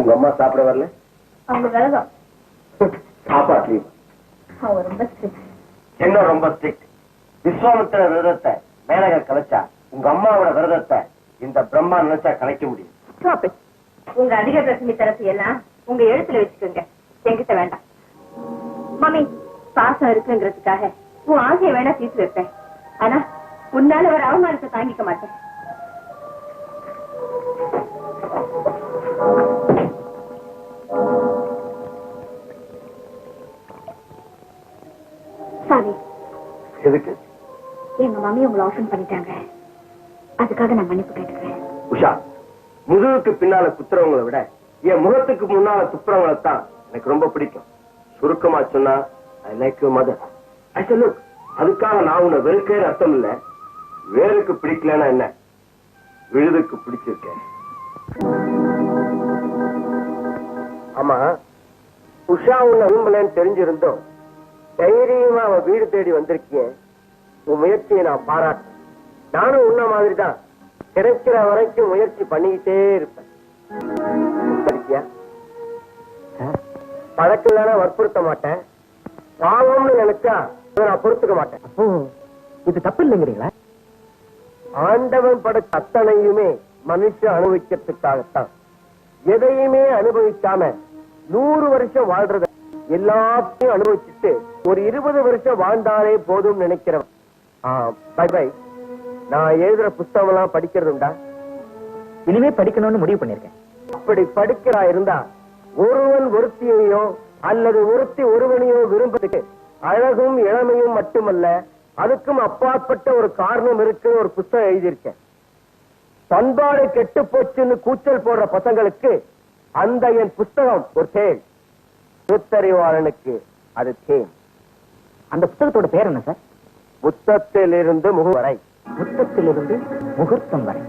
உங்க அம்மா சாப்பிட வரல? அவங்க விரதம். சாப்பாட்லயும் அவங்க ரொம்ப ஸ்ட்ரிக்ட். என்ன ரொம்ப ஸ்ட்ரிக்ட்? விஸ்வாமித்திர விரதத்தை மேனகர் கலைச்சா உங்க அம்மாவோட விரதத்தை இந்த பிரம்மா நினைச்சா கலைக்க முடியும். உங்க அதிக பிரச்சனை தரப்பு எல்லாம் உங்க எழுத்துல வச்சுக்கோங்க, என்கிட்ட வேண்டாம். மம்மி, பாசம் இருக்குங்கிறதுக்காக உன் ஆசையை வேணா தீர்த்து வைப்பேன். ஆனா உன்னால ஒரு அவமானத்தை தாங்கிக்க மாட்டேன். சாரி. எதுக்கு? எங்க மம்மி உங்களை ஆஃபன் பண்ணிட்டாங்க, அதுக்காக நான் மன்னிப்பு கேட்டுக்கிறேன். உஷா, முதுகுக்கு பின்னால குத்துறவங்களை விட என் முகத்துக்கு முன்னால துப்புறவங்களை தான் எனக்கு ரொம்ப பிடிக்கும். சுருக்கமா சொன்னா I like your mother. I say look, அதுக்காக நான் உன்னை வெறுக்கிற அர்த்தம் இல்ல. வேருக்கு பிடிக்கலன்னா என்ன, விழுதுக்கு பிடிச்சிருக்கேன். ஆமா, உஷா உன்னை விரும்பலன்னு தெரிஞ்சிருந்தோம் தைரியமா அவன் வீடு தேடி வந்திருக்கிய. உன் முயற்சியை நான் பாராட்டேன். நானும் உன்ன மாதிரிதான் கிடைக்கிற வரைக்கும் முயற்சி பண்ணிக்கிட்டே இருப்பேன். பழக்கம் இல்லைன்னா வற்புறுத்த மாட்டேன். பாவம்னு நினைச்சா நான் பொறுத்துக்க மாட்டேன். இது தப்பு இல்லைங்கிறீங்களா? ஆண்டவன் படைச்ச அத்தனையுமே மனுஷன் அனுபவிக்கிறதுக்காகத்தான். எதையுமே அனுபவிக்காம 100 வருஷம் வாழ்றத எல்லாத்தையும் அனுபவிச்சுட்டு ஒரு 20 வருஷம் வாழ்ந்தாலே போதும் நினைக்கிறவன். Bye bye. நான் எழுதுற புத்தகம் எல்லாம் படிக்கிறது உண்டா? இனிமே படிக்கணும்னு முடிவு பண்ணிருக்கேன். அப்படி படிக்கிறா இருந்தா ஒருவன் ஒருத்தியையோ அல்லது ஒருத்தி ஒருவனையோ விரும்புறதுக்கு அழகும் இளமையும் மட்டுமல்ல, அதுக்கும் அப்பாற்பட்ட ஒரு காரணம் இருக்கு. ஒரு புத்தகம் எழுதியிருக்கேன். பண்பாடு கெட்டு போச்சுன்னு கூச்சல் போடுற பசங்களுக்கு அந்த என் புத்தகம் ஒரு தேள். புத்தறிவாளனுக்கு அது தேன். அந்த புத்தகத்தோட பேர் என்ன சார்? புத்தத்திலிருந்து முகம் வரை. புத்தத்திலிருந்து முகூர்த்தம் வரை.